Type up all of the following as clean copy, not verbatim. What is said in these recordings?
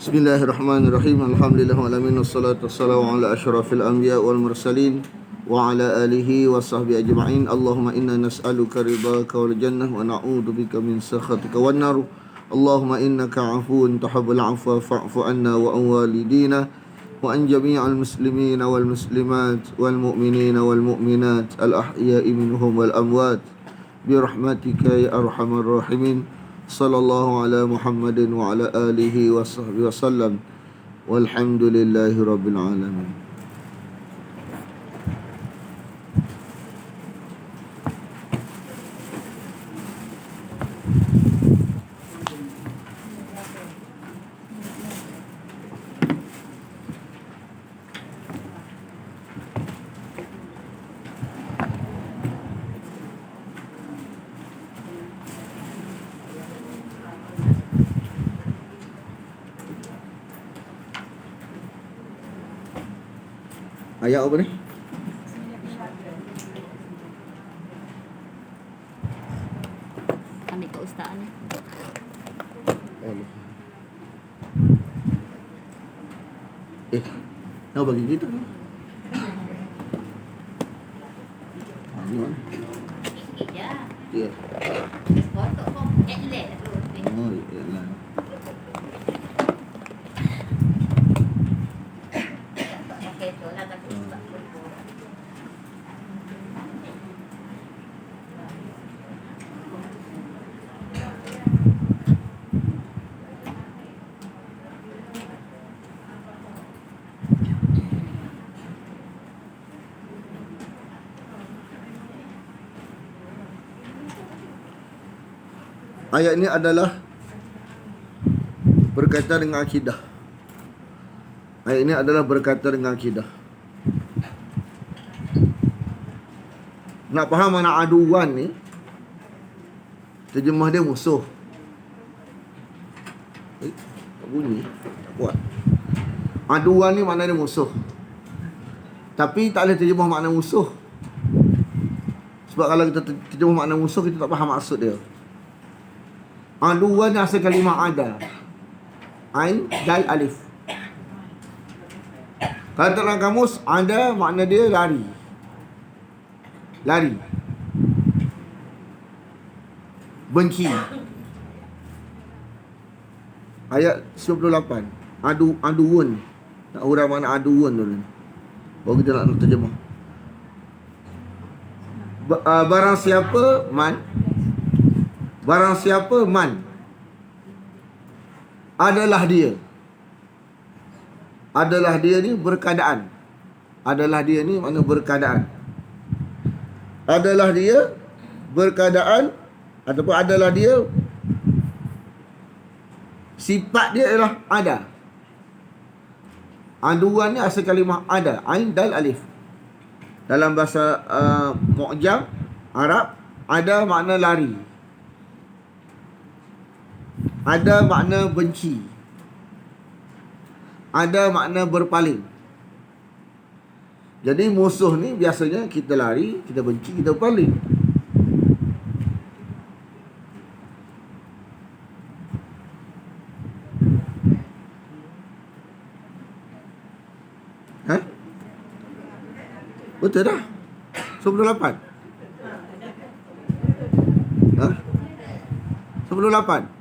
Bismillahirrahmanirrahim. Alhamdulillahirabbil alamin wassalatu wassalamu ala asyrafil anbiya wal mursalin wa ala alihi wa sahbihi ajma'in. Allahumma inna nas'aluka ridhaka wal jannah wa na'udzubika min sakhatika wan nar. Allahumma innaka 'afuwun tuhibbul 'afwa fa'fu 'anna wa an walidina wa an jami'al muslimina wal muslimat wal mu'minina wal mu'minat al ahya'i minhum wal amwat bi rahmatika ya arhamar rahimin. Sallallahu ala Muhammadin wa ala alihi wa sahbihi wa sallam. Walhamdulillahi rabbil alamin. Ayat apa ni? Ambil kat ustaz ni. Nak bagi kita ni? Ni mana? Sikit je. Ya. Foto kau atlet tu. Oh, iyalah. Pakai tu lah tapi sebab Ayat ini adalah berkaitan dengan akidah. Ayat ini adalah berkaitan dengan akidah. Nak faham mana aduan ni, terjemah dia musuh. Tak bunyi, tak kuat. Aduan ni maknanya musuh. Tapi tak boleh terjemah makna musuh. Sebab kalau kita terjemah makna musuh, kita tak faham maksud dia. Aduan asal kalimah ada. Ain, dal, alif. Kalau dalam kamus, ada makna dia lari. Lari. Benci. Ayat 98. Aduun. Nak urang makna aduun dulu. Baru kita nak terjemah. Barang siapa man. Barang siapa man. Adalah dia. Adalah dia ni berkeadaan. Adalah dia ni makna berkeadaan. Adalah dia berkeadaan ataupun adalah dia sifat dia ialah ada. Aduan ni asal kalimah ada, ain dal alif. Dalam bahasa mu'jam Arab, ada makna lari. Ada makna benci. Ada makna berpaling. Jadi musuh ni biasanya kita lari, kita benci, kita berpaling. Ha? Betul dah? 98. Ha? 98.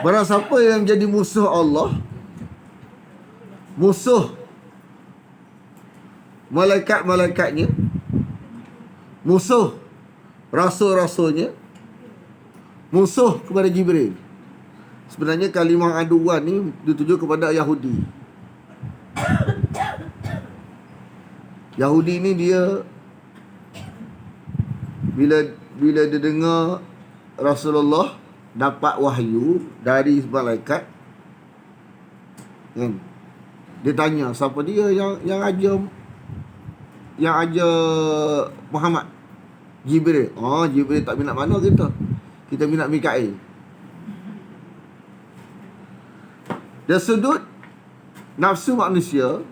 Barang siapa yang jadi musuh Allah, musuh malaikat-malaikatnya, musuh rasul-rasulnya, musuh kepada Jibril. Sebenarnya kalimah aduan ni dituju kepada Yahudi. Yahudi ni dia bila dia dengar Rasulullah dapat wahyu dari malaikat, kan? Dia tanya siapa dia yang ajar Muhammad. Jibril. Oh, Jibril tak minat mana kita? Kita minat Mikail. Dari sudut nafsu manusia,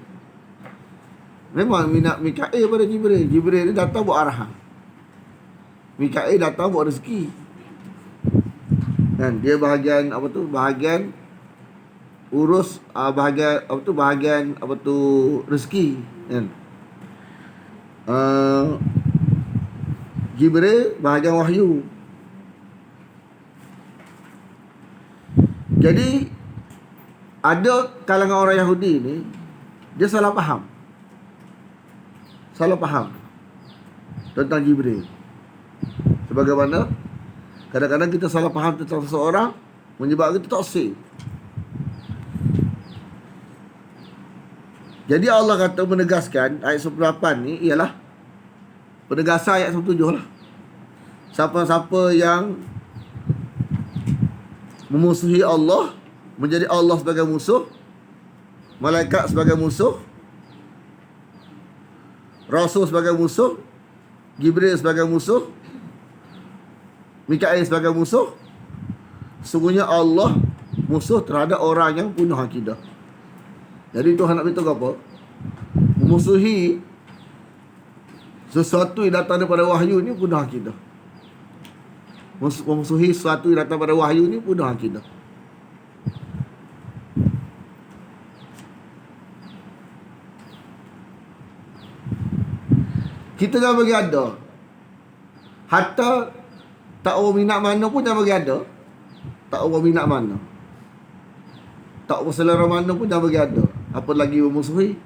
memang minat Mikail pada Jibril. Jibril ni datang buat arahan. Mikail datang buat rezeki. Kan? Dia bahagian bahagian urus bahagian rezeki, kan? Jibril bahagian wahyu. Jadi ada kalangan orang Yahudi ni, dia salah faham tentang Jibril. Sebagaimana kadang-kadang kita salah faham tentang seseorang menyebabkan kita taksir. Jadi Allah kata menegaskan ayat 98 ni ialah penegasan ayat 97 lah. Siapa-siapa yang memusuhi Allah, menjadi Allah sebagai musuh, malaikat sebagai musuh, Rasul sebagai musuh, Jibril sebagai musuh, Mikail sebagai musuh, sungguhnya Allah musuh terhadap orang yang punya akidah. Jadi Tuhan nak beritahu apa? Memusuhi sesuatu yang datang daripada wahyu ni punah akidah. Memusuhi sesuatu yang datang daripada wahyu ni punah akidah. Kita jangan bagi ada. Hatta tak orang minat mana pun jangan bagi ada. Tak orang minat mana, tak orang selera mana pun jangan bagi ada. Apa lagi memusuhi?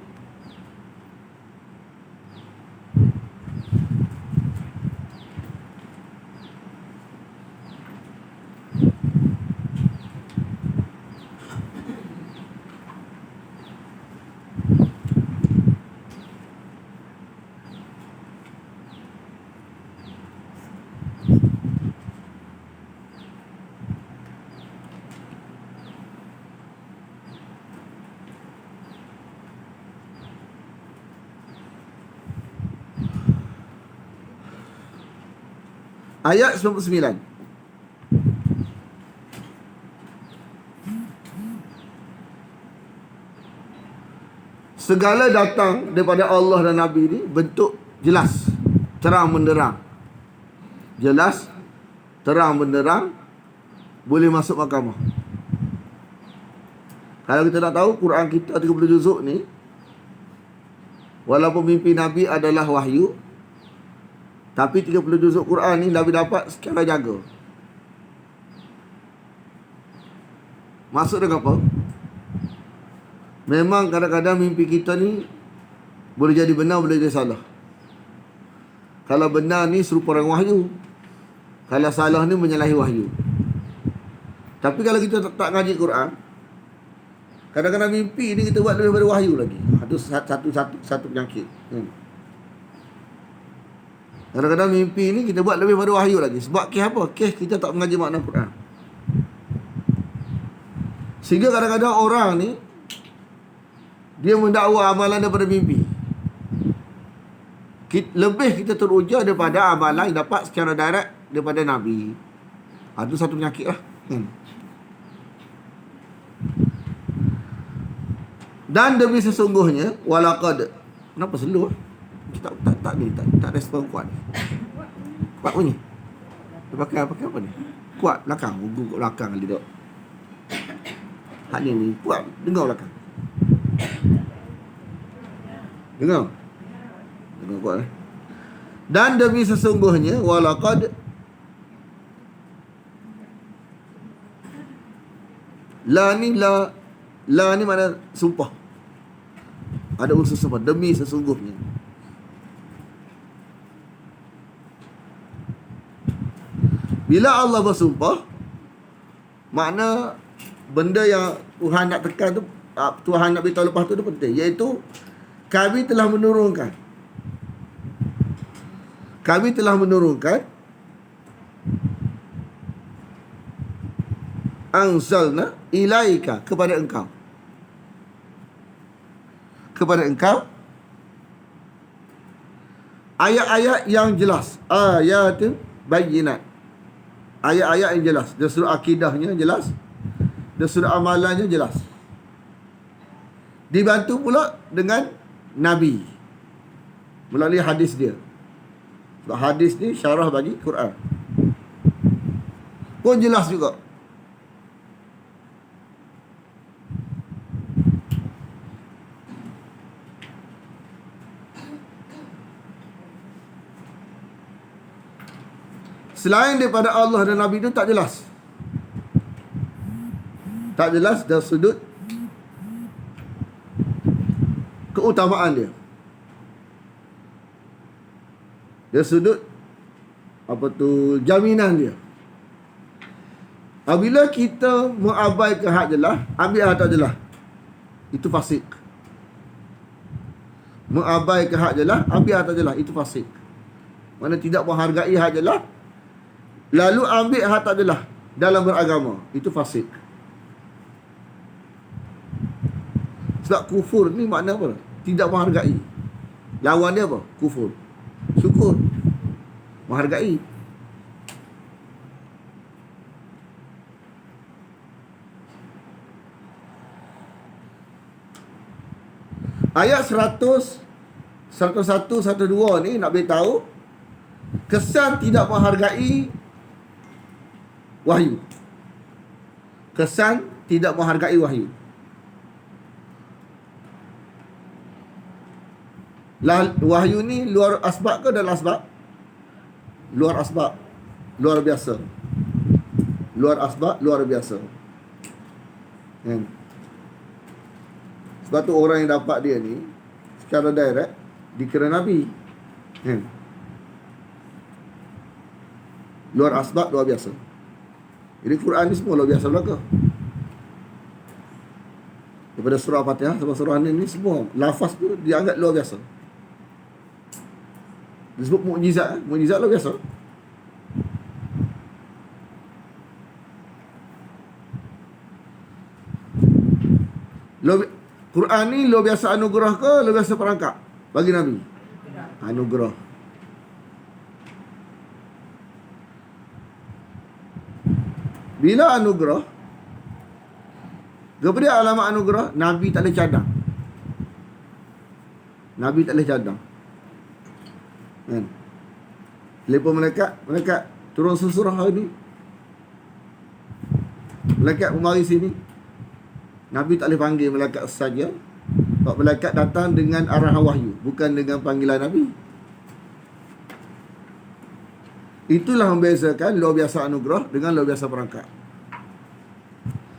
Ayat 99. Segala datang daripada Allah dan Nabi ni bentuk jelas, terang benderang. Jelas, terang benderang, boleh masuk mahkamah. Kalau kita nak tahu Quran kita 30 juzuk ni, walaupun mimpi Nabi adalah wahyu, tapi 30 juzuk Quran ni Nabi dapat secara jaga. Maksud dia apa? Memang kadang-kadang mimpi kita ni boleh jadi benar, boleh jadi salah. Kalau benar ni serupa orang wahyu, kalau salah ni menyalahi wahyu. Tapi kalau kita tak ngaji Quran, kadang-kadang mimpi ni kita buat lebih daripada wahyu lagi. Itu satu penyakit. Kadang-kadang mimpi ni kita buat lebih daripada wahyu lagi. Sebab kes apa? Kes kita tak mengaji makna Quran. Sehingga kadang-kadang orang ni dia mendakwa amalan daripada mimpi. Lebih kita teruja daripada amalan yang dapat secara direct daripada Nabi. Itu satu penyakit lah. Dan demi sesungguhnya walaqad. Kenapa slow? Kita tak respon kuat. Kuat bunyi. Dia pakai apa ni? Kuat belakang, guguk belakang kali dok. Hak ni kuat dengar belakang. Dengar kuat. Dan demi sesungguhnya walaqad la ni mana sumpah. Ada unsur sumpah, demi sesungguhnya. Bila Allah bersumpah, makna benda yang Tuhan nak tekan tu, Tuhan nak beritahu lepas tu penting, iaitu kami telah menurunkan anzalna ilaika, kepada engkau. Kepada engkau ayat-ayat yang jelas. Ayat bayyinat. Ayat-ayat yang jelas. Dari sudut akidahnya jelas, dari sudut amalannya jelas. Dibantu pula dengan Nabi melalui hadis dia. Sebab hadis ni syarah bagi Quran. Pun jelas juga. Selain daripada Allah dan Nabi itu tak jelas. Tak jelas dari sudut keutamaan dia. Dari sudut jaminan dia. Apabila kita mengabaikan hak jelas, ambil hak tak jelas, itu fasik. Mengabaikan hak jelas, ambil hak tak jelas, itu fasik. Mana tidak menghargai hak jelas, lalu ambil hak tak jelas dalam beragama, itu fasik. Sebab kufur ni makna apa? Tidak menghargai. Lawan dia apa? Kufur. Syukur. Menghargai. Ayat 100, 101, 102 ni nak beritahu kesan tidak menghargai wahyu. Kesan tidak menghargai wahyu. Wahyu ni luar asbab ke dalam asbab? Luar asbab. Luar biasa. Luar asbab, luar biasa. Kan? Sebab tu orang yang dapat dia ni secara direct dikira Nabi. Kan? Luar asbab, luar biasa. Jadi Quran ni semua luar biasa belaka. Daripada surah Fatihah sampai surah ni semua lafaz tu dianggap luar biasa. Disebut mukjizat, mukjizat luar biasa. Quran ni luar biasa anugerah ke luar biasa perangkap bagi Nabi? Anugerah. Bila anugerah, kepada alamat anugerah, Nabi tak boleh cadang. Nabi tak boleh cadang. Kan? Lepas malaikat turun sesurah hari ni. Malaikat memari sini. Nabi tak boleh panggil malaikat saja. Sebab malaikat datang dengan arahan wahyu, bukan dengan panggilan Nabi. Itulah membezakan luar biasa anugerah dengan luar biasa perangkap.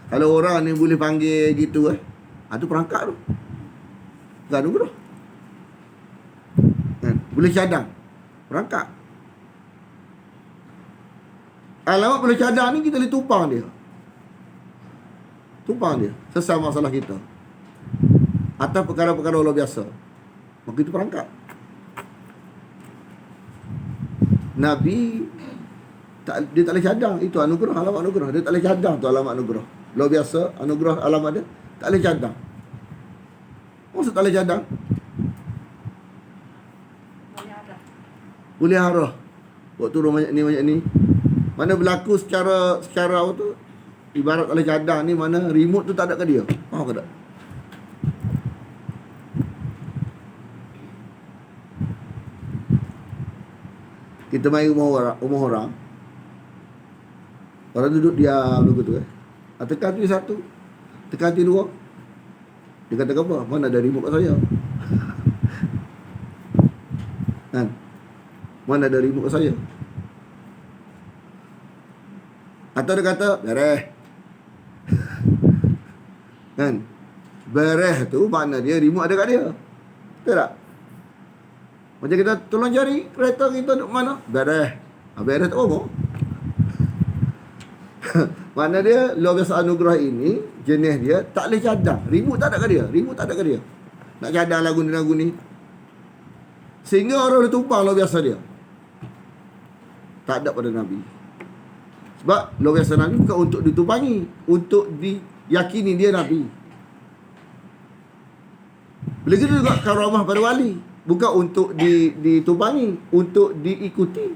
Kalau orang ni boleh panggil gitu itu perangkap tu. Bukan anugerah. Kan? Boleh cadang. Perangkap. Alamat boleh cadang ni kita boleh tumpang dia. Tumpang dia. Selesai masalah kita. Atau perkara-perkara luar biasa. Maka itu perangkap. Nabi dia tak boleh cadang. Itu anugerah, alamat anugerah. Dia tak boleh cadang tu alamat anugerah. Luar biasa, anugerah alamat dia tak boleh cadang. Maksud tak boleh cadang? Boleh arah. Buat turun banyak ni. Mana berlaku secara apa tu? Ibarat tak boleh cadang ni, mana remote tu tak ada ke dia? Faham ke tak? Kita main rumah orang. Orang duduk diam begitu tekan tu satu, tekan tu dua. Dia kata apa? Mana ada remote kat saya? Kan? Mana ada remote kat saya? Atau dia kata beres. Kan? Beres tu makna dia remote ada kat dia. Betul tak? Macam kita tolong cari kereta kita duduk mana? Beres. Beres tak apa. Mana dia luar biasa anugerah ini, jenis dia tak boleh cadang. Remote tak ada kat dia. Remote tak ada kat dia. Nak cadang lagu ni. Sehingga orang boleh tumpang luar biasa dia. Tak ada pada Nabi. Sebab luar biasa Nabi bukan untuk ditumpangi, untuk diyakini dia Nabi. Begitu juga karamah pada wali, bukan untuk ditumpangi, untuk diikuti.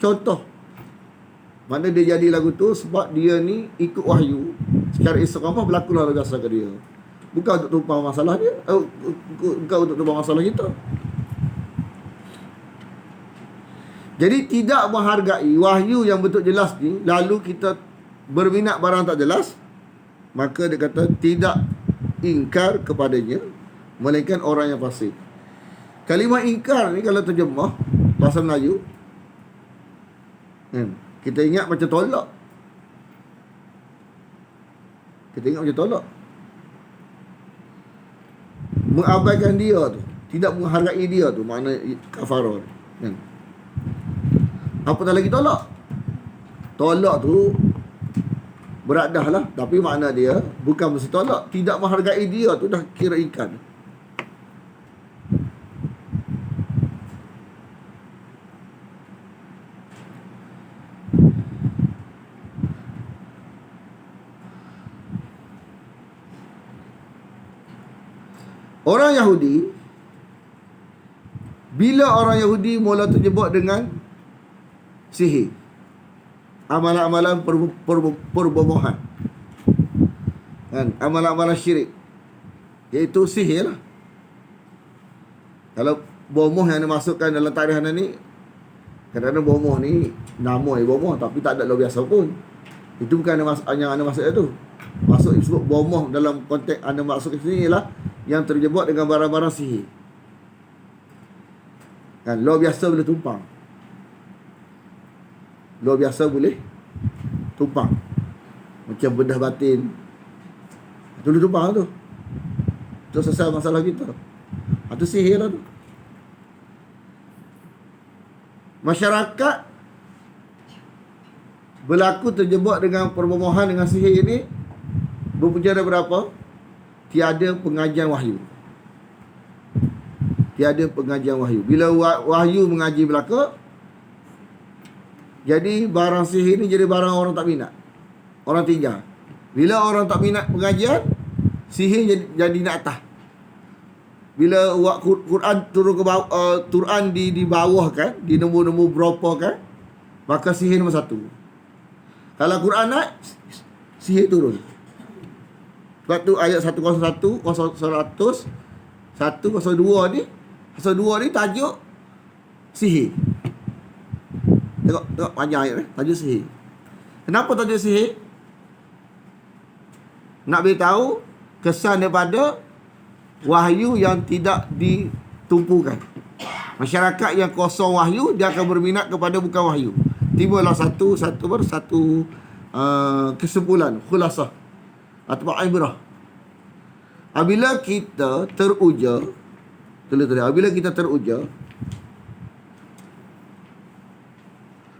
Contoh, mana dia jadi lagu tu sebab dia ni ikut wahyu. Secara istiqamah berlakulah luar biasa ke dia. Bukan untuk tumpang masalah dia, bukan untuk tumpang masalah kita. Jadi tidak menghargai wahyu yang betul jelas ni, lalu kita berminat barang tak jelas, maka dia kata tidak ingkar kepadanya, melainkan orang yang fasik. Kalimah ingkar ni kalau terjemah bahasa Melayu, kita ingat macam tolak. Kita ingat macam tolak. Mengabaikan dia tu, tidak menghargai dia tu, makna kafarah. Apatah lagi tolak. Tolak tu berat dah lah, tapi makna dia bukan mesti tolak. Tidak menghargai dia tu dah kira ingkar. Orang Yahudi, bila orang Yahudi mula terjebak dengan sihir, amalan-amalan perbohongan, kan, amalan-amalan syirik, iaitu sihir lah. Kalau bomoh yang dimasukkan dalam tarikh ni, kadang-kadang bomoh ni nama bomoh tapi tak ada luar biasa pun. Itu bukan yang anda maksud tu. Masuk disebut bomoh dalam konteks anda masuk ke sini ialah yang terjebak dengan barang-barang sihir. Kan, luar biasa boleh tumpang. Luar biasa boleh tumpang. Macam bedah batin. Itu boleh tumpang tu. Itu selesai masalah kita. Itu sihir lah tu. Masyarakat berlaku terjebak dengan perbomohan dengan sihir ini berpunca dari berapa? Tiada pengajian wahyu. Tiada pengajian wahyu. Bila wahyu mengaji belaka, jadi barang sihir ni jadi barang orang tak minat, orang tinggal. Bila orang tak minat pengajian, sihir jadi nak atas. Bila Quran turun ke bawah, Quran di bawah kan, di nombor-nombor berapa kan, maka sihir nombor 1. Kalau Quran naik, sihir turun. Sebab tu ayat 101, 100, 102 ni, 102 ni tajuk sihir. Tengok panjang ayat ni, tajuk sihir. Kenapa tajuk sihir? Nak beritahu kesan daripada wahyu yang tidak ditumpukan. Masyarakat yang kosong wahyu, dia akan berminat kepada bukan wahyu. Tibalah satu kesimpulan, khulasah atau ibrah. Apabila kita teruja, apabila kita teruja,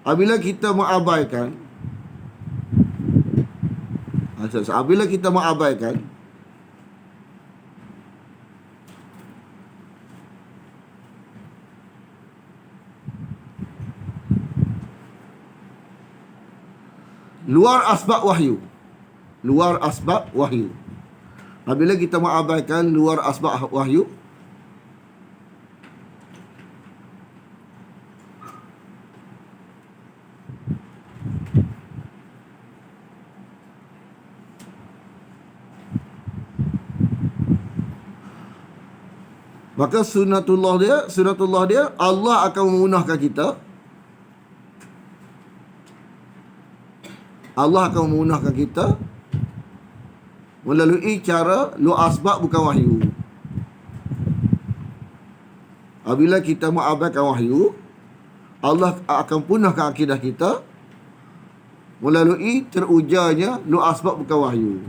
apabila kita mengabaikan, apabila kita mengabaikan luar asbab wahyu, luar asbab wahyu, apabila kita mengabaikan luar asbab wahyu, maka sunatullah dia Allah akan memunahkan kita. Allah akan memunahkan kita melalui cara luar asbab bukan wahyu. Apabila kita mengabaikan wahyu, Allah akan punahkan akidah kita melalui terujarnya luar asbab bukan wahyu.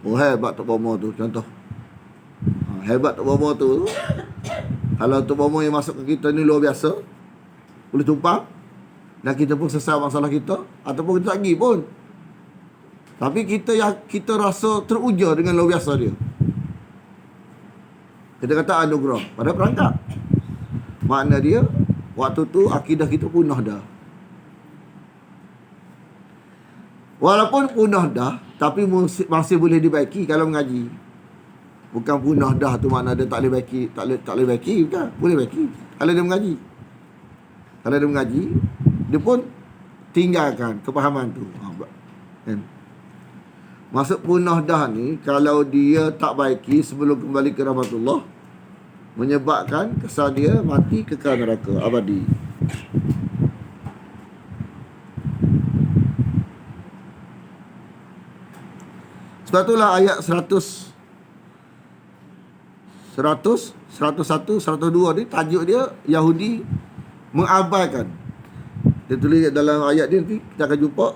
Oh, hebat Tok Bomo tu contoh. Hebat Tok Bomo tu. Kalau Tok Bomo yang masuk ke kita ni luar biasa, boleh tumpang, dan kita pun selesai masalah kita, ataupun kita tak pergi pun, tapi kita rasa teruja dengan luar biasa dia. Kita kata anugerah pada perangkap. Makna dia waktu tu akidah kita punah dah. Walaupun punah dah, tapi masih boleh dibaiki kalau mengaji. Bukan punah dah tu makna dia tak boleh baiki, tak boleh baiki, bukan. Boleh baiki kalau dia mengaji. Kalau dia mengaji, dia pun tinggalkan kepahaman tu. Kan? Maksud punah dah ni, kalau dia tak baiki sebelum kembali ke rahmatullah, menyebabkan kesan dia mati kekal neraka abadi. Sebab itulah ayat 101, 102 ni tajuk dia Yahudi mengabaikan. Dia tulis dalam ayat dia nanti kita akan jumpa.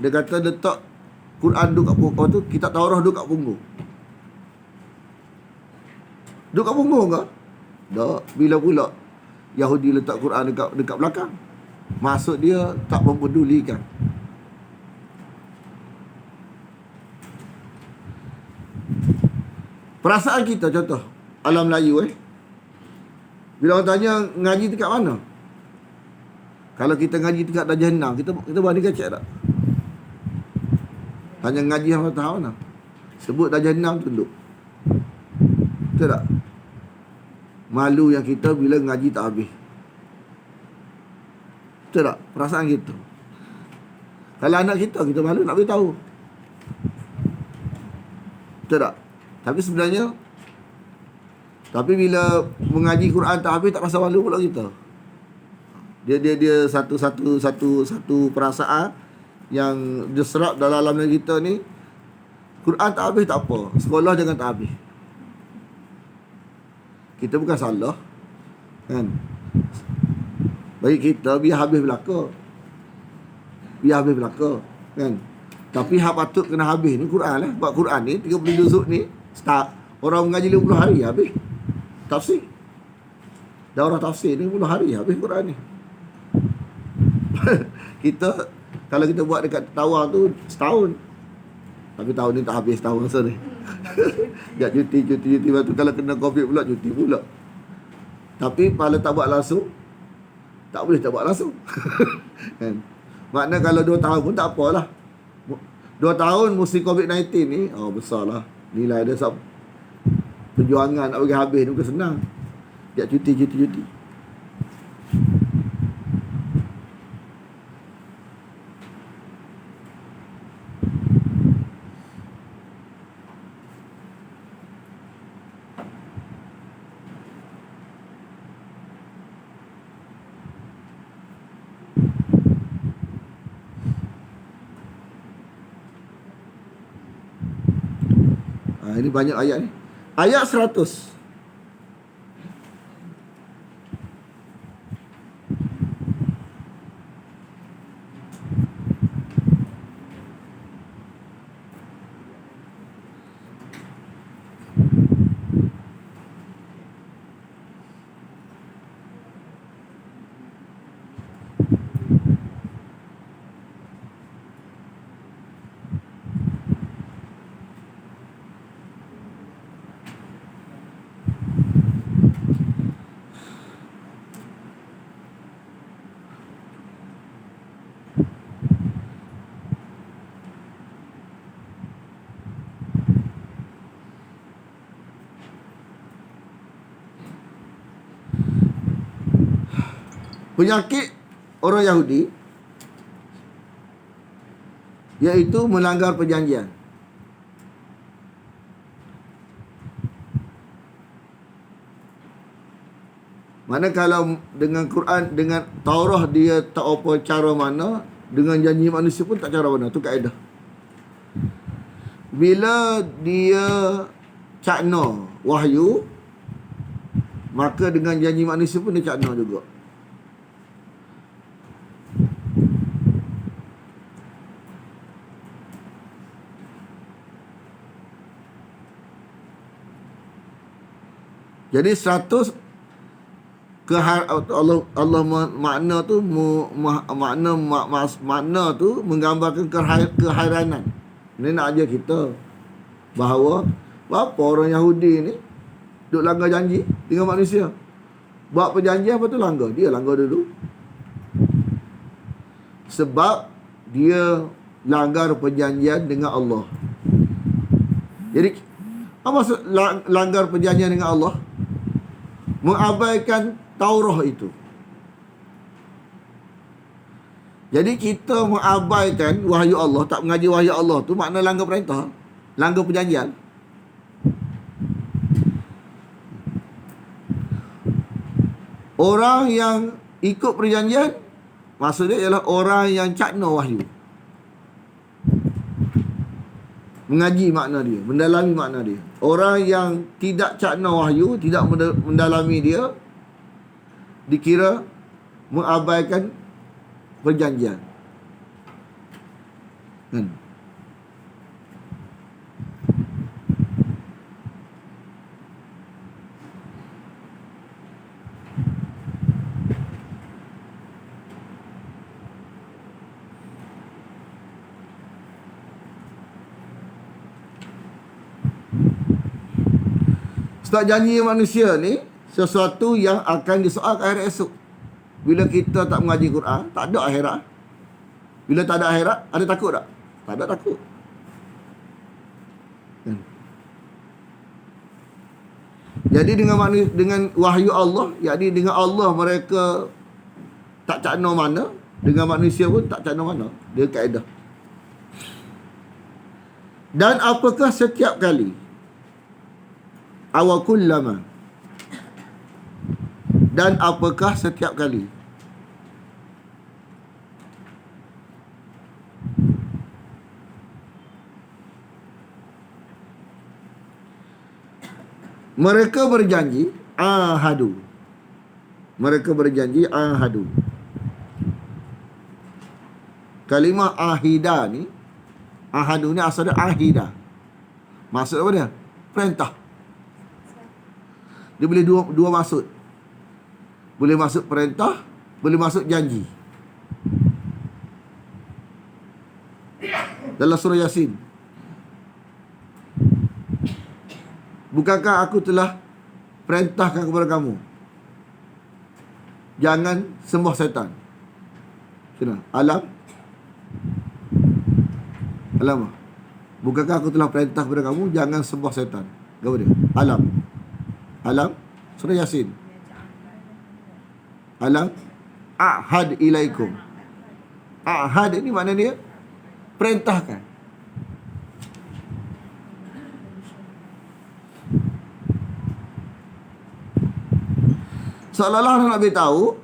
Dia kata letak Quran duduk kat punggung tu, kitab Taurah duduk kat punggung. Duduk kat punggung ke? Tak. Bila pula Yahudi letak Quran dekat belakang? Maksud dia tak mempedulikan. Perasaan kita contoh alam Melayu bila orang tanya ngaji dekat mana? Kalau kita ngaji dekat darjah 6, kita berani kacak tak? Tanya ngaji yang tahu mana? Sebut darjah 6 tunduk. Betul tak? Malu yang kita bila ngaji tak habis. Betul tak? Perasaan kita. Kalau anak kita malu nak beritahu. Betul tak? Tapi sebenarnya, tapi bila mengaji Quran tak habis, tak rasa malu pula kita. Dia satu perasaan yang diserap dalam alam kita ni. Quran tak habis tak apa, sekolah jangan tak habis. Kita bukan salah, kan? Bagi kita biar habis belaka, kan? Tapi hak patut kena habis ni Quran lah. Sebab Quran ni 30 juzuk ni start, orang mengaji 50 hari habis tafsir. Dan orang tafsir ni 50 hari habis Quran ni. Kita kalau kita buat dekat tawar tu setahun, tapi tahun ni tak habis tahun masa ni. Ya cuti. Lepas tu kalau kena COVID pula, cuti pula. Tapi kalau tak buat langsung, tak boleh tak buat langsung. Kan? Makna kalau 2 tahun pun tak apalah. 2 tahun musim COVID-19 ni, besarlah nilai dia. Perjuangan nak bagi habis ni bukan senang. Ya cuti. Ini banyak ayat ni. Ayat 100. Penyakit orang Yahudi iaitu melanggar perjanjian. Mana kalau dengan Quran, dengan Taurah dia tak apa cara mana, dengan janji manusia pun tak cara mana. Tu kaedah. Bila dia cakna wahyu, maka dengan janji manusia pun dia cakna juga. Jadi 100 Allah makna tu makna tu menggambarkan kehairanan. Ini nak ajar kita bahawa apa orang Yahudi ni duk langgar janji dengan manusia. Buat perjanjian apa tu langgar? Dia langgar dulu. Sebab dia langgar perjanjian dengan Allah. Jadi apa maksud langgar perjanjian dengan Allah? Mengabaikan Taurah itu. Jadi kita mengabaikan wahyu Allah, tak mengaji wahyu Allah tu makna langgar perintah, langgar perjanjian. Orang yang ikut perjanjian, maksudnya ialah orang yang cakna wahyu. Mengaji makna dia, mendalami makna dia. Orang yang tidak cakna wahyu, tidak mendalami dia, dikira mengabaikan perjanjian. Sebab janji manusia ni sesuatu yang akan disoal akhirat esok. Bila kita tak mengaji Quran, tak ada akhirat. Bila tak ada akhirat, ada takut tak? Tak ada takut. Jadi dengan wahyu Allah, yakni dengan Allah mereka tak cakna mana, dengan manusia pun tak cakna mana. Dia kaedah. Dan apakah setiap kali awakullama, dan apakah setiap kali mereka berjanji ahadu. Mereka berjanji ahadu. Kalimah ahida ni, ahadu ni asal dia ahida. Maksud apa dia? Perintah. Dia boleh dua maksud. Boleh maksud perintah, boleh maksud janji. Dalam surah Yasin, bukankah aku telah perintahkan kepada kamu, jangan sembah syaitan. Kena alam alam. Bukankah aku telah perintah kepada kamu, jangan sembah syaitan. Apa dia? Alam surah Yasin. Alam ahad ilaikum. Ahad ni makna dia perintahkan. Seolah-olah nak beritahu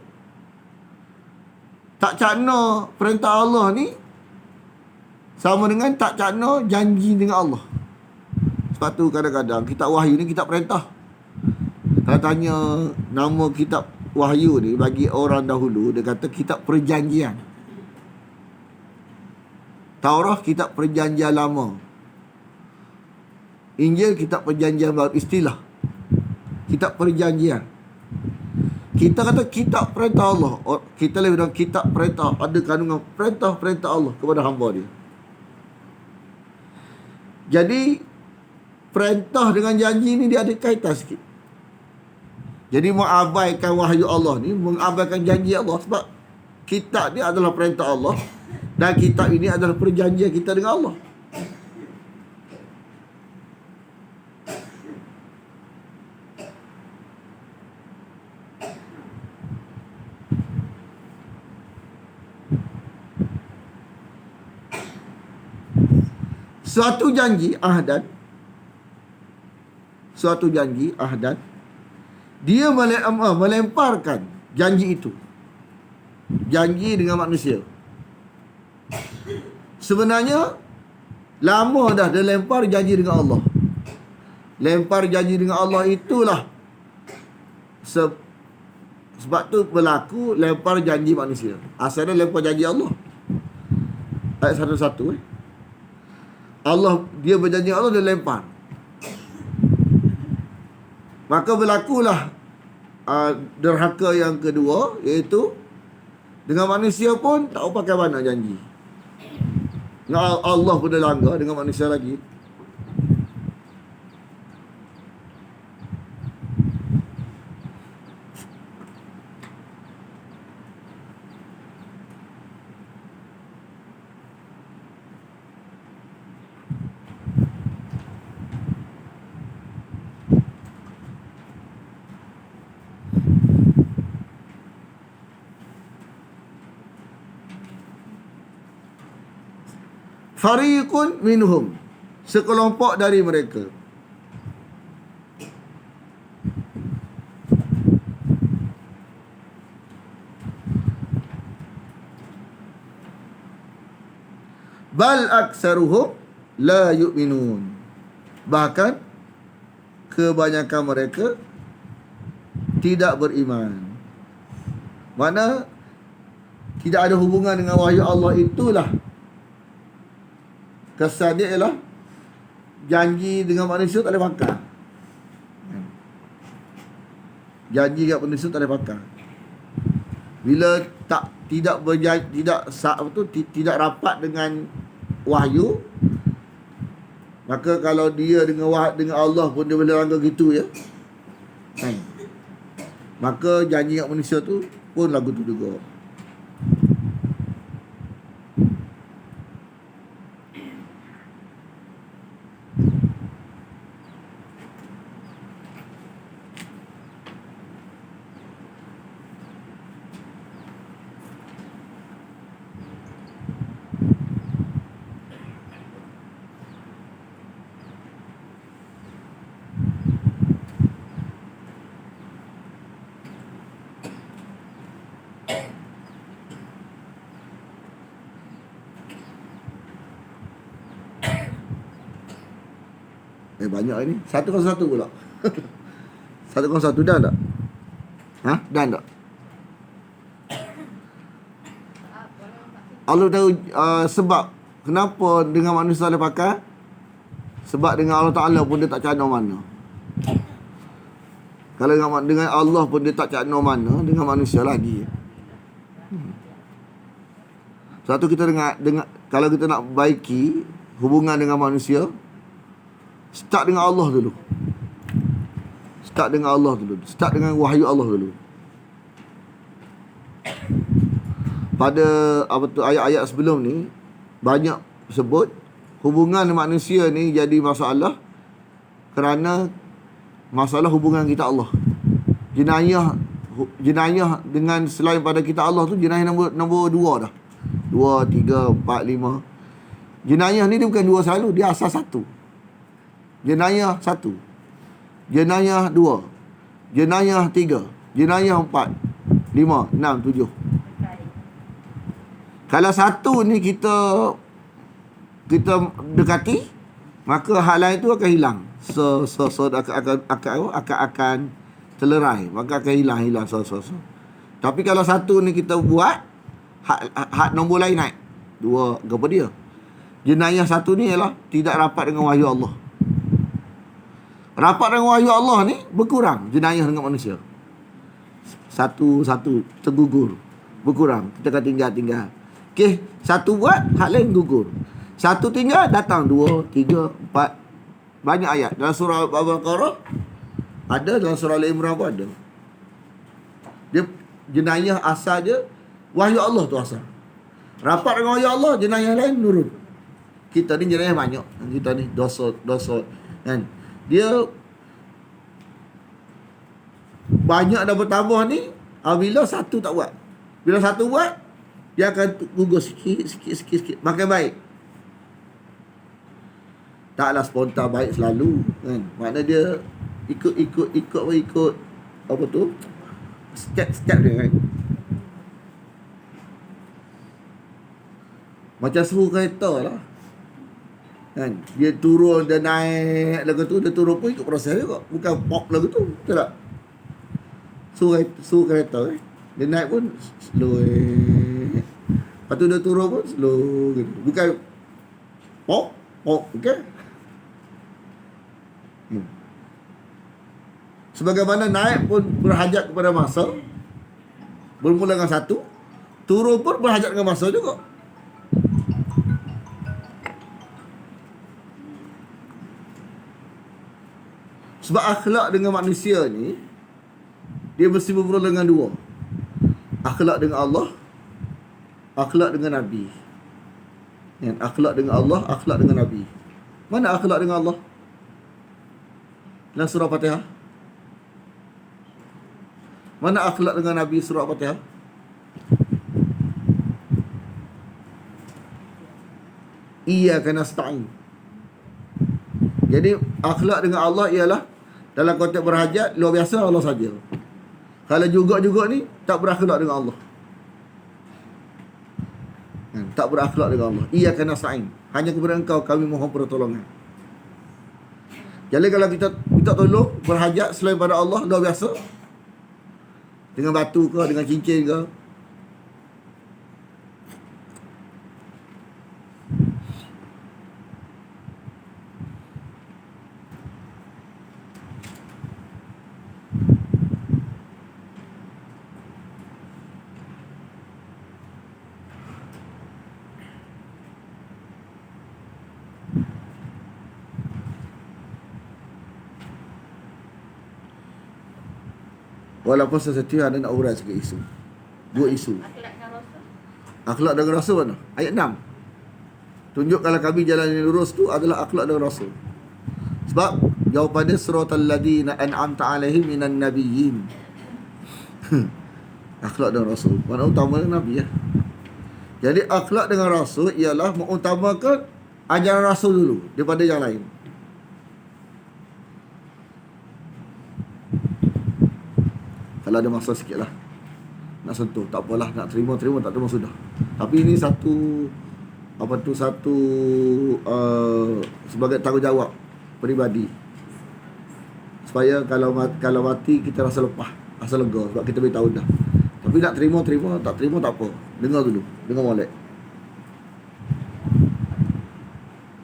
tak cakna perintah Allah ni sama dengan tak cakna janji dengan Allah. Sebab tu kadang-kadang kitab wahyu ni kitab perintah. Kalau tanya nama kitab wahyu ni bagi orang dahulu, dia kata kitab perjanjian. Taurah kitab perjanjian lama. Injil kitab perjanjian baru, istilah kitab perjanjian. Kita kata kitab perintah Allah. Kita lebih dalam kitab perintah, ada kandungan perintah-perintah Allah kepada hamba dia. Jadi perintah dengan janji ni dia ada kaitan sikit. Jadi mengabaikan wahyu Allah ni, mengabaikan janji Allah. Sebab kitab ni adalah perintah Allah, dan kitab ini adalah perjanjian kita dengan Allah. Suatu janji ahdan, suatu janji ahdan, dia melemparkan janji itu, janji dengan manusia. Sebenarnya lama dah dia lempar janji dengan Allah. Lempar janji dengan Allah itulah sebab tu berlaku lempar janji manusia. Asalnya lempar janji Allah. Ayat 1:1 Allah, dia berjanji Allah, dia lempar. Maka berlakulah derhaka yang kedua, iaitu dengan manusia pun tak pakai mana janji. Dengan Allah pun dia langgar, dengan manusia lagi. Fariqun minhum, sekelompok dari mereka. Bal aksaruhum la yu'minun. Bahkan kebanyakan mereka tidak beriman. Mana tidak ada hubungan dengan wahyu Allah, itulah kesan dia ialah janji dengan manusia tak boleh pakar. Janji dengan manusia tak boleh pakar. Bila tidak rapat dengan wahyu, maka kalau dia dengan Allah pun dia boleh langgar gitu ya. Maka janji dengan manusia tu pun lagu tu juga. Banyak ini. 101 pula. 101 dah tak? Ha? Dah tak? Allah tahu sebab kenapa dengan manusia dia pakai. Sebab dengan Allah Ta'ala pun dia tak cakap mana. Kalau dengan Allah pun dia tak cakap mana, dengan manusia lagi. Satu kita dengan kalau kita nak baiki hubungan dengan manusia, start dengan Allah dulu. Start dengan Allah dulu. Start dengan wahyu Allah dulu. Pada ayat-ayat sebelum ni banyak sebut hubungan manusia ni jadi masalah kerana masalah hubungan kita Allah. Jenayah dengan selain pada kita Allah tu jenayah nombor 2 dah. 2, 3, 4, 5. Jenayah ni dia bukan 2 selalu, dia asal 1. Jenayah 1, jenayah 2, jenayah 3, jenayah 4, 5, 6, 7. Kalau 1 ni kita dekati, maka hal lain tu akan hilang. Akan terlerai, maka akan hilang. Tapi kalau 1 ni kita buat, hak nombor lain naik. 2 apa dia? Jenayah 1 ni ialah tidak rapat dengan wahyu Allah. Rapat dengan wahyu Allah ni berkurang jenayah dengan manusia. Satu tergugur, berkurang. Kita akan tinggal. Okey, 1 buat, hak lain gugur. 1 tinggal, datang 2, 3, 4. Banyak ayat. Dalam surah Al-Baqarah ada, dalam surah Al-Imran pun ada. Dia jenayah asal dia wahyu Allah tu asal. Rapat dengan wahyu Allah, jenayah lain nurun. Kita ni jenayah banyak. Kita ni dosa kan. Dia banyak dah bertambah ni bila 1 tak buat. Bila 1 buat, dia akan gugur sikit. Makin baik. Taklah spontan baik selalu kan. Makna dia ikut apa tu? Step dia kan. Macam suhu kereta lah kan, dia turun, dia naik lagu tu, dia turun pun ikut proses juga, bukan pop lagu tu, betul tak? Suhu kereta kan, dia naik pun slow, lepas tu dia turun pun slow gitu, bukan pop okay? Sebagaimana naik pun berhajat kepada masa, bermula dengan 1, turun pun berhajat dengan masa juga. Sebab akhlak dengan manusia ni, dia mesti bermula dengan 2. Akhlak dengan Allah, akhlak dengan Nabi. Kan? Akhlak dengan Allah, akhlak dengan Nabi. Mana akhlak dengan Allah? Dalam surah Fatihah. Mana akhlak dengan Nabi surah Fatihah? iyyaka nasta'in. Jadi akhlak dengan Allah ialah dalam konteks berhajat luar biasa Allah saja. Kalau juga ni tak berakhlak dengan Allah. Tak berakhlak dengan Allah. Iyyaka nasta'in. Hanya kepada Engkau kami mohon pertolongan. Jadi kalau kita minta tolong berhajat selain pada Allah luar biasa, dengan batu ke, dengan cincin ke, walaupun sesuatu ada nak urai sikit isu. Dua isu. Akhlak dengan Rasul. Akhlak dengan Rasul mana? Ayat 6. Tunjuk kalau kami jalan yang lurus tu adalah akhlak dengan Rasul. Sebab jawapannya siratal ladina an'amta alaihim minan nabiyyin. Akhlak dengan Rasul. Mana utama Nabi ya. Jadi akhlak dengan Rasul ialah mengutamakan ajaran Rasul dulu daripada yang lain. Kalau ada masa sikit lah nak sentuh, tak apalah, nak terima, tak terima sudah. Tapi ini satu sebagai tanggungjawab peribadi, supaya kalau mati kita rasa lepas, rasa lega, sebab kita beritahu dah. Tapi nak terima, tak terima tak apa, dengar dulu, dengar molek.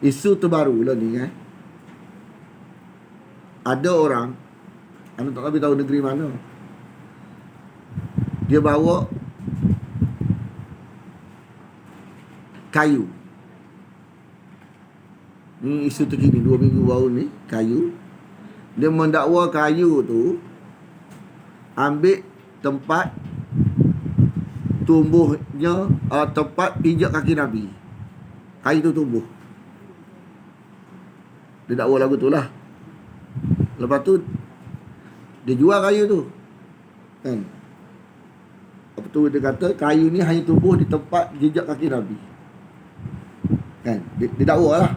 Isu terbaru lah ni ada orang, anda tak tahu negeri mana, dia bawa kayu. Ni isu terkini 2 minggu baru ni, kayu. Dia mendakwa kayu tu ambil tempat tumbuhnya, tempat pijak kaki Nabi. Kayu tu tumbuh. Dia dakwa lagu tu lah. Lepas tu dia jual kayu tu, kan? Apa tu dia kata kayu ni hanya tumbuh di tempat jejak kaki Nabi, kan? Dia dakwa lah.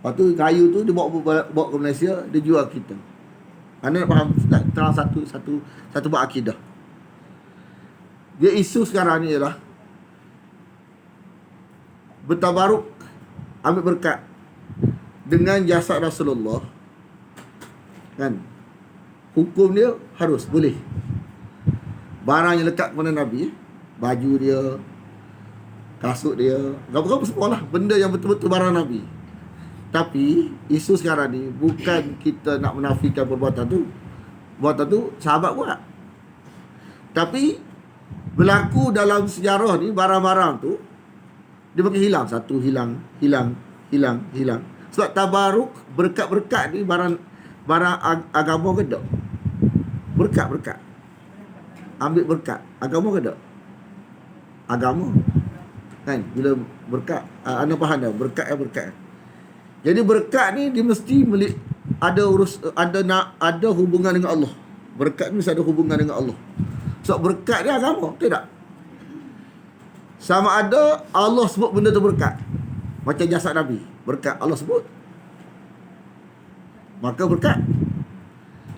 Lepas tu kayu tu dia bawa ke Malaysia, dia jual kita. Anda nak faham terang satu bab akidah. Dia isu sekarang ni ialah bertabaruk, ambil berkat dengan jasad Rasulullah, kan? Hukum dia harus, boleh. Barang yang lekat kepada Nabi, baju dia, kasut dia, apa-apa semualah, benda yang betul-betul barang Nabi. Tapi isu sekarang ni bukan kita nak menafikan perbuatan tu. Perbuatan tu sahabat buat. Tapi berlaku dalam sejarah ni, barang-barang tu dia makin hilang. Satu hilang. Sebab tabaruk, berkat-berkat ni barang agama ke tak? Berkat. Ambil berkat. Agama ke tak? Agama. Kan? Bila berkat, anda faham tak? Berkat. Jadi berkat ni dia mesti ada hubungan dengan Allah. Berkat ni mesti ada hubungan dengan Allah. Sebab berkat dia agama, tidak? Sama ada Allah sebut benda tu berkat. Macam jasad Nabi, berkat Allah sebut, maka berkat.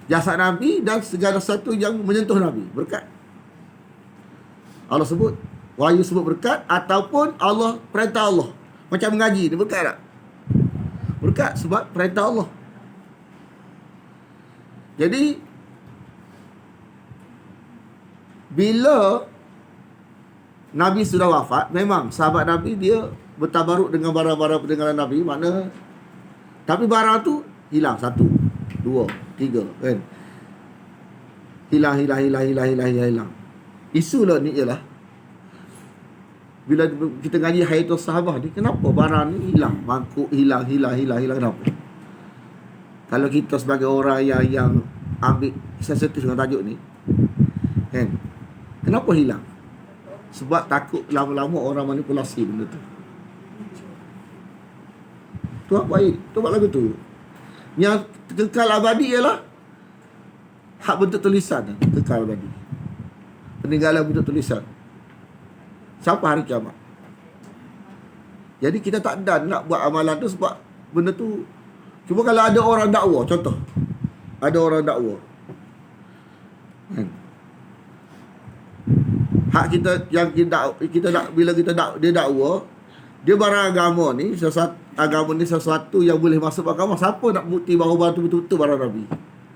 Jasad Nabi dan segala sesuatu yang menyentuh Nabi, berkat. Allah sebut, wahyu sebut berkat, ataupun Allah, perintah Allah. Macam mengaji ni berkat tak? Berkat sebab perintah Allah. Jadi bila Nabi sudah wafat, memang sahabat Nabi dia bertabaruk dengan barang-barang peninggalan Nabi, mana tapi barang tu hilang, 1, 2, 3, kan? Hilang. Isu lah ni ialah bila kita ngaji Hayatul Sahabah ni, kenapa barang ni hilang? Mangkuk hilang, kenapa? Kalau kita sebagai orang yang ambil sensitif dengan tajuk ni, kan? Kenapa hilang? Sebab takut lama-lama orang manipulasi benda tu. Tu apa baik? Tu buat lagu tu. Yang kekal abadi ialah hak bentuk tulisan, kekal abadi. Peninggalan bentuk tulisan. Siapa hari kiamat? Jadi kita tak dan nak buat amalan tu sebab benda tu. Cuma kalau ada orang dakwa, contoh. Ada orang dakwa. Kan? Hak kita yang kita bila kita dia dakwa, dia barang agama ni sesuatu yang boleh masuk agama. Siapa nak bukti bahawa tu betul-betul barang Nabi?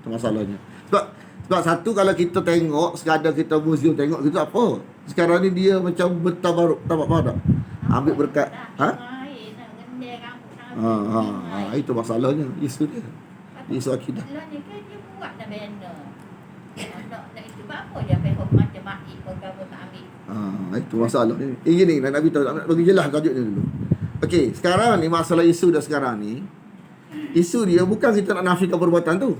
Itu masalahnya. Sebab satu, kalau kita tengok sekadar kita museum tengok kita apa. Sekarang ni dia macam bertabaruk, tamak pada. Ambil berkat. Itu masalahnya. Isu dia. Isu akidah. Ni kan dia buat dah banner. Nak itu apa dia pehok macam mai agama tak ambil. Itu masalah ni. Gini, Nabi tahu nak bagi jelas tajuk ni dulu. Okey, sekarang ni masalah isu dah sekarang ni. Isu dia bukan kita nak nafikan perbuatan tu.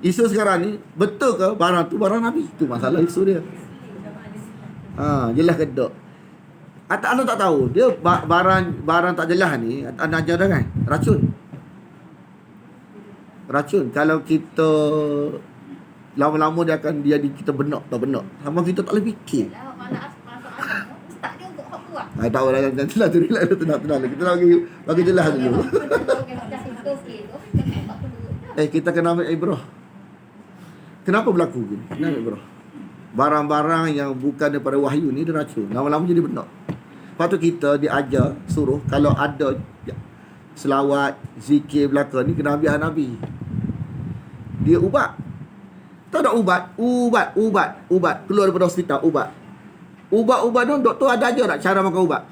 Isu sekarang ni, betul ke barang tu barang Nabi? Itu masalah isu dia. Jelas ke tak? Anda tak tahu, dia barang tak jelas ni, anda ajar dah kan? Racun. Kalau kita lama-lama dia akan kita benak. Sama kita tak boleh fikir. Lah mana masuk agama, ustaz juga hak buat. Tahu lah, tenang tu relax tu, tenang. Kita bagi jelas dulu. Kita kena ambil ibrah. Kenapa berlaku gini? Kena ambil ibrah. Barang-barang yang bukan daripada wahyu ni dia racun. Lama-lama jadi benak. Lepas tu kita diajar, suruh kalau ada selawat, zikir belaka ni kena ambil Nabi. Dia ubat. Tahu tak ubat. Keluar daripada hospital, ubat. Ubat tu doktor ada aja tak cara makan ubat?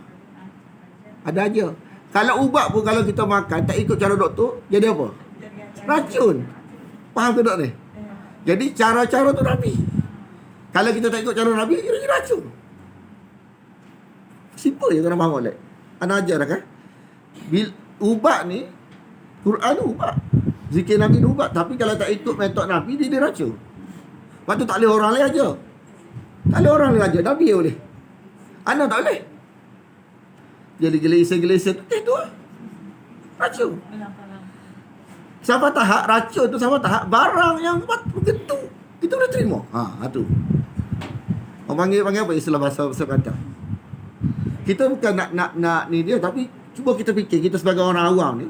Ada aja. Kalau ubat pun kalau kita makan tak ikut cara doktor, jadi apa? Racun. Faham ke tak ni? Jadi cara-cara tu Nabi. Kalau kita tak ikut cara Nabi, jadi racun. Simple je kena faham oleh. Anak ajar kan? Ubat ni, Quran ni ubat. Zikir Nabi ni ubat. Tapi kalau tak ikut metod Nabi, dia racun. Lepas tu tak boleh orang lain aja. Tak boleh orang lain aja. Nabi yang boleh. Anak tak boleh. Jadi gelesa-gelesa tu, tu lah. Racun. Sampai tahap racun tu, sampai tahap barang yang begitu kita boleh terima. Tu. Orang panggil apa istilah bahasa kata. Kita bukan nak ni dia, tapi cuba kita fikir, kita sebagai orang awam ni,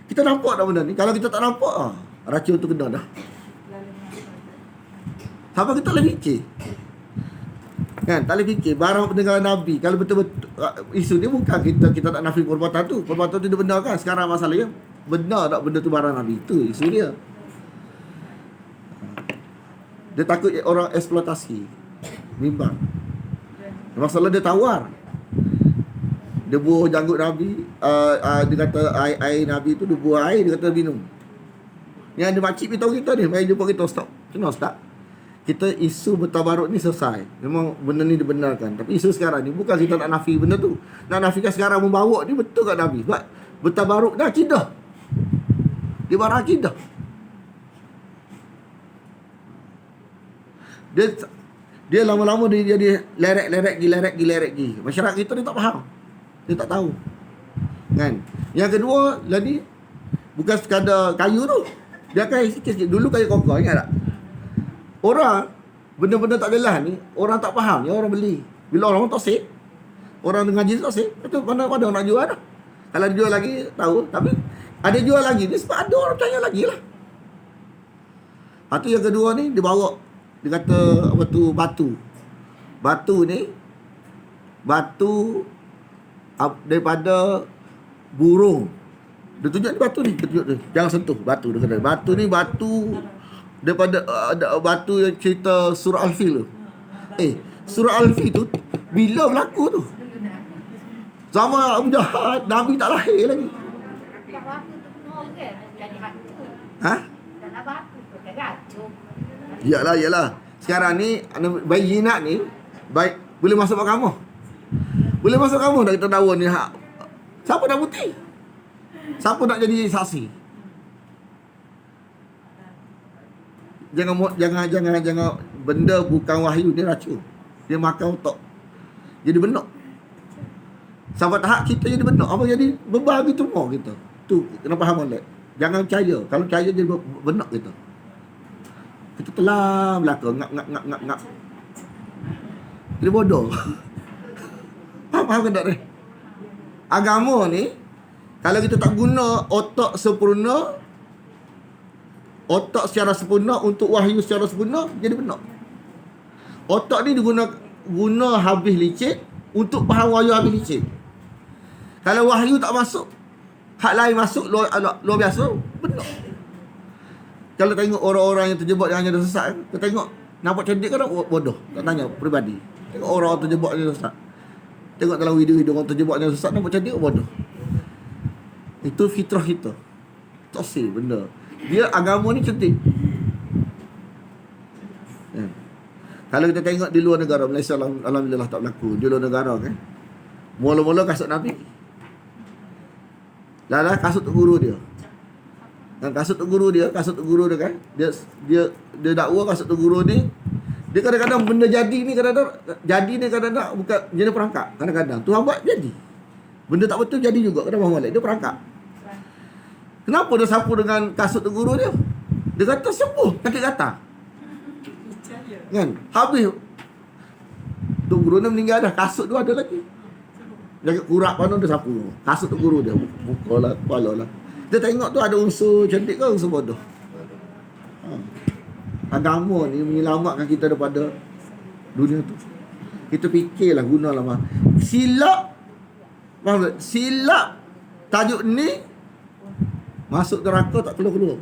kita nampak tak benda ni? Kalau kita tak nampak, racun tu kena dah. Sampai kita boleh fikir. Kan, tak boleh fikir barang peninggalan Nabi. Kalau betul-betul isu dia bukan kita tak nafi perbuatan tu. Perbuatan tu dia benar kan? Sekarang masalahnya benar tak benda tu barang Nabi? Itu isu dia. Dia takut orang eksploitasi. Bimbang. Masalah dia tawar. Dia buah janggut Nabi. Dia kata air Nabi tu, dia buah air, dia kata minum. Yang ada makcik beritahu kita ni, mari jumpa kita, stop. Kenapa stop? Kita isu bertabaruk ni selesai. Memang benda ni dibenarkan. Tapi isu sekarang ni bukan kita nak nafi benda tu. Nak nafikan sekarang membawa ni betul kat Nabi. Sebab bertabaruk dah akidah. Dia barang akidah. Dia lama-lama dia jadi lerek gi. Masyarakat kita dia tak faham. Dia tak tahu. Kan? Yang kedua lagi, bukan sekadar kayu tu. Dia akan sikit-sikit. Dulu kayu kokoh, ingat tak? Orang benda-benda tak jelas ni, orang tak faham, ya orang beli. Bila orang tosik, orang dengan jenis tosik, kata mana nak jual dah. Kalau dia jual lagi, tahu. Tapi ada jual lagi ni sebab ada orang tanya lagi lah. Lepas tu yang kedua ni, dia bawa, dia kata apa tu, batu ni, batu daripada burung. Dia tunjuk ni batu ni, dia tunjuk ni, jangan sentuh batu. Dia kata batu ni batu daripada batu yang cerita surah Al-Fil tu. Surah Al-Fil tu bila berlaku tu? Zaman Abu Jahal, Nabi tak lahir lagi. Yalah. Sekarang ni bayinat ni baik boleh masuk mahkamah. Boleh masuk mahkamah dah kita dakwa ni hak. Siapa nak bukti? Siapa nak jadi saksi? Jangan benda bukan wahyu ni racun. Dia makan otak. Jadi benak. Sampai tahap kita jadi benak. Apa jadi berbagi semua kita. Tu kena faham molek. Jangan percaya. Kalau percaya jadi benak kita. Kita telah belaka ngap. Dia bodoh. Faham ke tak ni? agama ni, kalau kita tak guna otak sempurna, otak secara sempurna untuk wahyu secara sempurna, jadi benar. Otak ni guna habis licin untuk faham wahyu habis licin. Kalau wahyu tak masuk, hak lain masuk luar biasa, benar. Kalau tengok orang-orang yang terjebak yang hanya sesat, kita tengok nampak cerdik kan bodoh. Tak tanya peribadi. Tengok orang terjebak yang sesat. Tengok dalam video-video orang terjebak yang sesat, nampak cerdik bodoh. Itu fitrah kita. Tak sih benda. Dia agama ni cerdik. Ya. Kalau kita tengok di luar negara, Malaysia alhamdulillah tak berlaku. Di luar negara kan, mula-mula kasut Nabi, Lala kasut guru dia. Dan kasut guru dia kan, dia dakwa kasut guru ni, dia kadang-kadang benda jadi ni kadang-kadang bukan jenis perangkap. Kadang-kadang Tuhan buat jadi. Benda tak betul jadi juga kadang-kadang balik dia perangkap. Kenapa dia sapu dengan kasut guru dia? Dia kata sembuh sakit kata. Kan? Habis Tok Guru ni meninggal dah, kasut tu ada lagi. Dia kurak panu dia sapu. Kasut Tok Guru dia. Bukalah kepala lah. Dia tengok tu ada unsur cerdik ke unsur bodoh. Agama ni menyelamatkan kita daripada dunia tu. Kita fikirlah, gunalah. Silap tajuk ni masuk neraka tak keluar-keluar.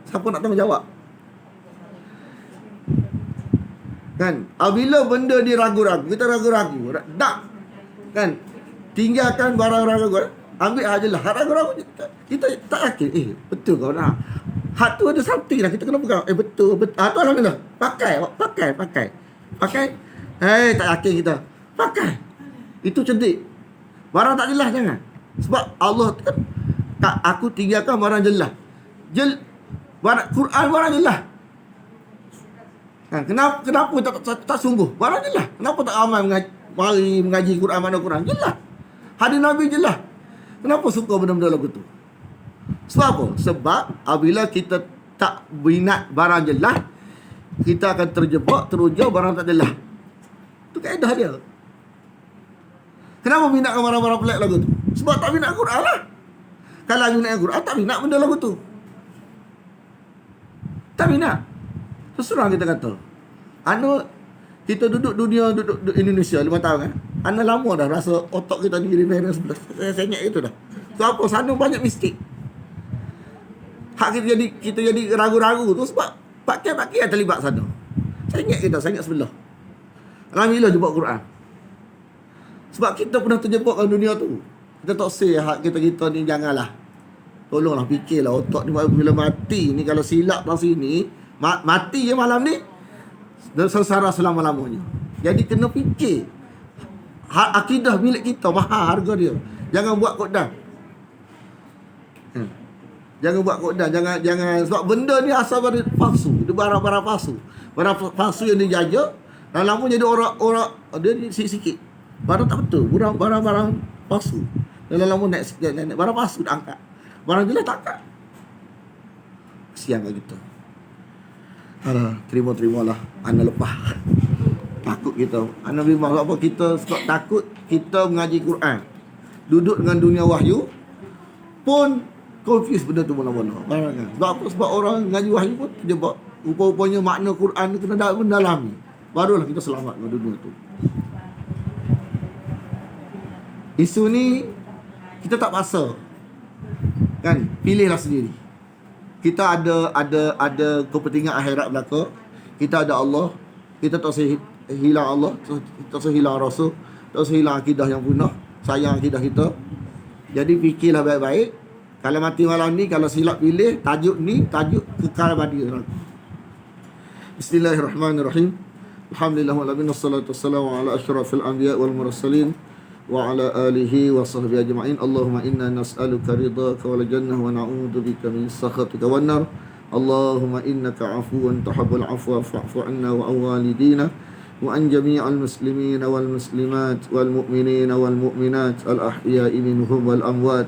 Siapa nak tanggungjawab? Kan? Apabila benda ni ragu-ragu, kita ragu-ragu. Tak. Kan? Tinggalkan barang ragu-ragu. Ambil ajalah. Hak ragu-ragu kita tak yakin. Betul kau nak. Hak tu ada something lah. Kita kena pegang. Betul. Tu alhamdulillah. Pakai. Tak yakin kita. Pakai. Itu cerdik. Barang tak jelas jangan. Sebab Allah kan, aku tinggalkan barang jelas. Quran barang jelas. Kenapa tak sungguh? Barang jelas. Kenapa tak amal mengaji Quran, mana Quran? Jelas. Hadis Nabi jelas. Kenapa suka benda-benda lagu tu? Sebab apa? Sebab apabila kita tak minat barang jelas, kita akan terjebak, teruja barang tak jelas. Itu kaedah dia. Kenapa minat barang-barang pelik lagu tu? Sebab tak minat Quran lah. Kalau minat Quran, tak minat benda lagu tu. Tak minat. Terserah kita kata. Kita duduk Indonesia 5 tahun kan. Ana lama dah rasa otak kita ni reference sebelah. Saya ingat itu dah. So apa? Sana banyak mistik. Hak kita jadi ragu-ragu tu sebab pakai yang terlibat sana. Saya ingat sebelah. Alhamdulillah jumpa Quran. Sebab kita pernah terjebak dalam dunia tu. Kita tak say hak kita ni janganlah. Tolonglah fikirlah otak ni bila mati ni, kalau silap dalam sini, mati je malam ni dan sengsara selama-lamanya. Jadi kena fikir. Hak akidah milik kita, mahal harga dia. Jangan buat kodam. Jangan buat kodam, jangan sebab benda ni asal dari palsu. Dia barang-barang palsu. Barang palsu yang dijajah, dan lama jadi orang dia sikit-sikit. Barang tak betul, barang-barang palsu. Dan lama naik barang palsu dah angkat. Barang jelas tak angkat. Kesian kat kita. Terima-terimalah. Ana lepas. Takut kita. Ana memang apa kita sebab takut kita mengaji Quran. Duduk dengan dunia wahyu pun confuse benda tu mana-mana. Barangkan. Sebab apa? Sebab orang mengaji wahyu pun terjebak. Rupa-rupanya makna Quran tu kena mendalami. Barulah kita selamat dengan dunia tu. Isu ni kita tak paksa. Kan? Pilihlah sendiri. Kita ada kepentingan akhirat belaka. Kita ada Allah. Kita tak usah hilang Allah, tak usah hilang Rasul, tak usah hilang akidah yang punah. Sayang akidah kita. Jadi fikirlah baik-baik. Kalau mati malam ni, kalau silap pilih tajuk ni, tajuk kekal abadi. Bismillahirrahmanirrahim. Alhamdulillah walamin wassalatu wassalamu ala asyrafil anbiya wal mursalin wa ala alihi wa sahbihi ajma'in. Allahumma inna nas'aluka ridhaka wal jannah wa na'udzu bika min sakhatika wan nar. Allahumma innaka 'afuwun tuhibbul 'afwa fa'fu 'anna wa walidina wa an jami'al muslimin wal muslimat wal mu'minin wal mu'minat al ahya'i minhum wal amwat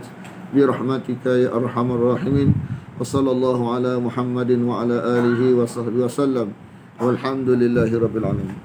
bi rahmatika ya arhamar rahimin. Wa sallallahu ala Muhammadin wa ala alihi wa sahbihi wa sallam. Walhamdulillahi rabbil alamin.